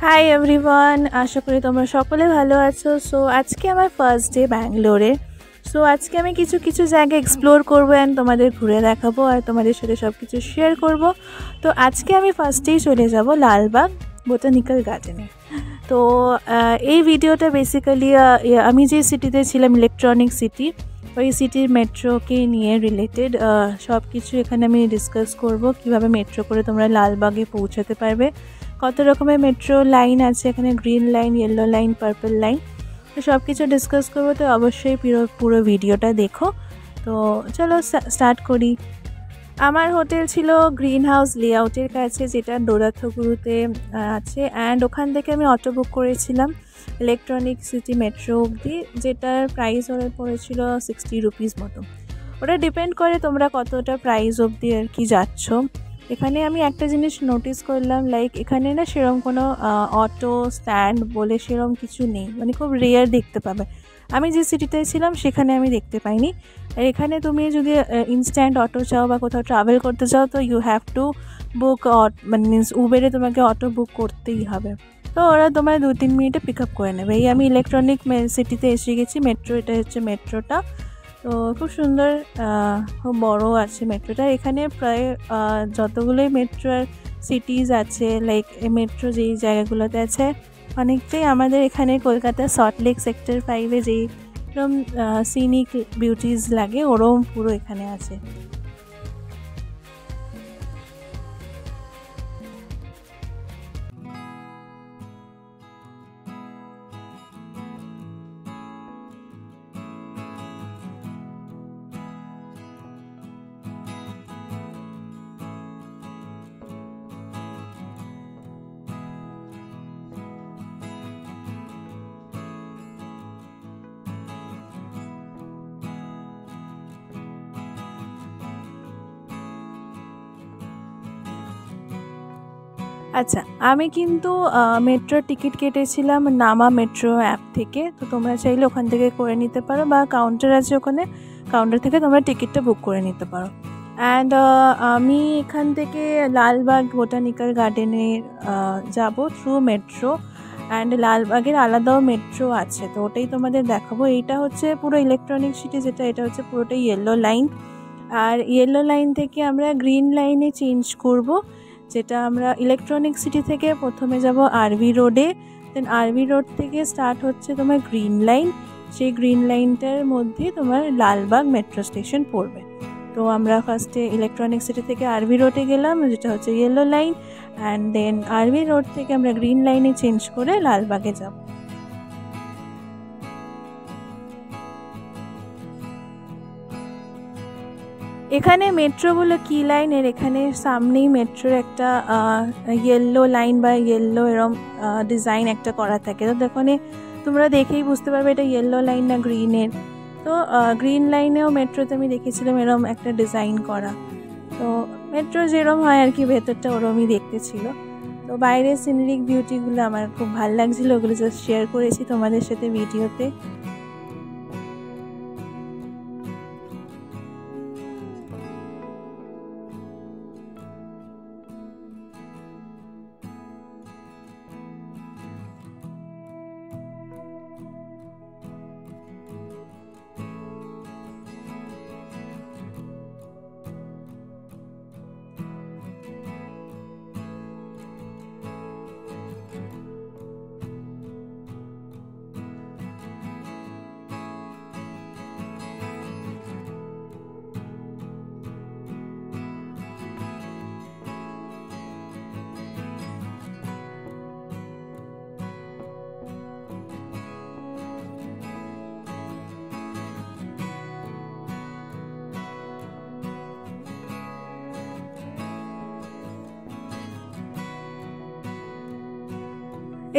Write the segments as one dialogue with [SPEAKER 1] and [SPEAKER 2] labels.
[SPEAKER 1] Hi everyone, আশা করি তোমরা সকলে ভালো আছো। সো আজকে আমার ফার্স্ট ডে ব্যাঙ্গালোরে। সো আজকে আমি কিছু কিছু জায়গা এক্সপ্লোর করবো অ্যান্ড তোমাদের ঘুরে দেখাবো আর তোমাদের সাথে সব কিছু শেয়ার করব। তো আজকে আমি ফার্স্টেই চলে যাব লালবাগ বোটানিক্যাল গার্ডেনে। তো এই ভিডিওটা বেসিক্যালি আমি যে সিটিতে ছিলাম, ইলেকট্রনিক সিটি, ওই সিটির মেট্রোকে নিয়ে রিলেটেড সব কিছু এখানে আমি ডিসকাস করব। কিভাবে মেট্রো করে তোমরা লালবাগে পৌঁছাতে পারবে, কত রকমের মেট্রো লাইন আছে এখানে, green line, yellow line, purple line, তো সব কিছু ডিসকাস করবো। তো অবশ্যই পুরো ভিডিওটা দেখো। তো চলো স্টার্ট করি। আমার হোটেল ছিল গ্রিন হাউস লেআউটের কাছে, যেটা ডোরাথগুরুতে আছে, অ্যান্ড ওখান থেকে আমি অটো বুক করেছিলাম ইলেকট্রনিক সিটি মেট্রো অবধি, যেটার প্রাইস ওরা পড়েছিল 60 রুপিস মতো। ওটা ডিপেন্ড করে তোমরা কতটা প্রাইস অবধি আর কি যাচ্ছ। এখানে আমি একটা জিনিস নোটিস করলাম, লাইক এখানে না সেরকম কোনো অটো স্ট্যান্ড বলে সেরকম কিছু নেই, মানে খুব রেয়ার দেখতে পাবে। আমি যে সিটিটায় ছিলাম সেখানে আমি দেখতে পাইনি। আর এখানে তুমি যদি ইনস্ট্যান্ট অটো চাও বা কোথাও ট্রাভেল করতে চাও, তো ইউ হ্যাভ টু বুক, মানে মিনস উবেরে তোমাকে অটো বুক করতেই হবে। তো ওরা তোমার 2-3 মিনিটে পিক আপ করে নেবে। এই আমি ইলেকট্রনিক সিটিতে এসে গেছি, মেট্রো, এটা হচ্ছে মেট্রোটা। তো খুব সুন্দর, খুব বড় আছে মেট্রোটা। এখানে প্রায় যতগুলোই মেট্রো আর সিটিজ আছে, লাইক মেট্রো যেই জায়গাগুলোতে আছে, অনেকটাই আমাদের এখানে কলকাতার সল্টলেক সেক্টর 5-এ যেই এরকম সিনিক বিউটিজ লাগে, ওরম পুরো এখানে আছে। আচ্ছা, আমি কিন্তু মেট্রোর টিকিট কেটেছিলাম নামা মেট্রো অ্যাপ থেকে। তো তোমরা চাইলে ওখান থেকে করে নিতে পারো, বা কাউন্টার আছে ওখানে, কাউন্টার থেকে তোমরা টিকিটটা বুক করে নিতে পারো। অ্যান্ড আমি এখান থেকে লালবাগ বোটানিক্যাল গার্ডেনে যাব থ্রু মেট্রো। অ্যান্ড লালবাগের আলাদাও মেট্রো আছে, তো ওটাই তোমাদের দেখাবো। এইটা হচ্ছে পুরো ইলেকট্রনিক সিটি, যেটা এটা হচ্ছে পুরোটাই ইয়েলো লাইন। আর ইয়েলো লাইন থেকে আমরা গ্রিন লাইনে চেঞ্জ করব, যেটা আমরা ইলেকট্রনিক সিটি থেকে প্রথমে যাব আরভি রোডে, দেন আরভি রোড থেকে স্টার্ট হচ্ছে তোমার গ্রিন লাইন। সেই গ্রিন লাইনটার মধ্যে তোমার লালবাগ মেট্রো স্টেশন পড়বে। তো আমরা ফার্স্টে ইলেকট্রনিক সিটি থেকে আরভি রোডে গেলাম, যেটা হচ্ছে yellow line, and then RV road থেকে আমরা গ্রিন লাইনে চেঞ্জ করে লালবাগে যাব। এখানে মেট্রোগুলো কী লাইনের, এখানে সামনেই মেট্রোর একটা ইয়েলো লাইন বা ইয়েলো এরম ডিজাইন একটা করা থাকে। তো এখানে তোমরা দেখেই বুঝতে পারবে এটা ইয়েলো লাইন না গ্রিনের। তো গ্রিন লাইনেও মেট্রোতে আমি দেখেছিলাম এরম একটা ডিজাইন করা। তো মেট্রো যেরম হয় আর কি, ভেতরটা ওরমই দেখতে ছিল। তো বাইরের সিনারিক বিউটিগুলো আমার খুব ভালো লাগছিলো, ওগুলো জাস্ট শেয়ার করেছি তোমাদের সাথে ভিডিওতে।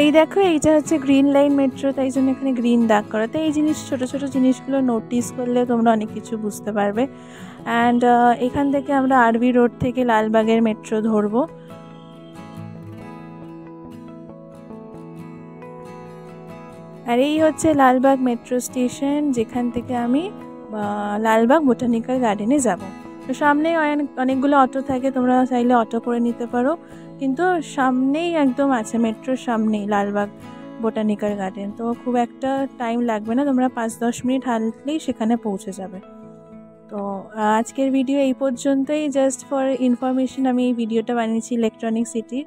[SPEAKER 1] এই দেখো, এইটা হচ্ছে গ্রিন লাইন মেট্রো, তাই জন্য এখানে গ্রিন দাগ করা। তো এই ছোটো ছোটো জিনিসগুলো নোটিস করলে তোমরা অনেক কিছু বুঝতে পারবে। অ্যান্ড এখান থেকে আমরা আরভি রোড থেকে লালবাগের মেট্রো ধরবো। আর এই হচ্ছে লালবাগ মেট্রো স্টেশন, যেখান থেকে আমি লালবাগ বোটানিক্যাল গার্ডেনে যাব। তো সামনে অনেকগুলো অটো থাকে, তোমরা চাইলে অটো করে নিতে পারো। কিন্তু সামনেই একদম আছে, মেট্রোর সামনেই লালবাগ বোটানিক্যাল গার্ডেন। তো খুব একটা টাইম লাগবে না, তোমরা 5-10 মিনিট হাঁটলেই সেখানে পৌঁছে যাবে। তো আজকের ভিডিও এই পর্যন্তই, জাস্ট ফর ইনফরমেশন আমি এই ভিডিওটা বানিয়েছি ইলেকট্রনিক সিটির।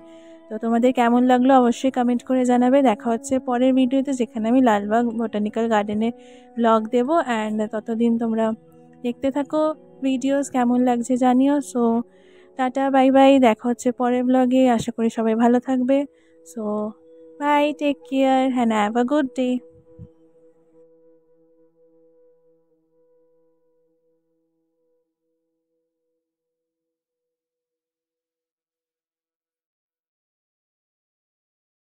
[SPEAKER 1] তো তোমাদের কেমন লাগলো অবশ্যই কমেন্ট করে জানাবে। দেখা হচ্ছে পরের ভিডিওতে, যেখানে আমি লালবাগ বোটানিক্যাল গার্ডেনে ব্লগ দেবো। অ্যান্ড ততদিন তোমরা দেখতে থাকো ভিডিওস, কেমন লাগছে জানিও। সো টাটা, বাই বাই, দেখা হচ্ছে পরের ব্লগে। আশা করি সবাই ভালো থাকবে। So bye, take care, and have a good day.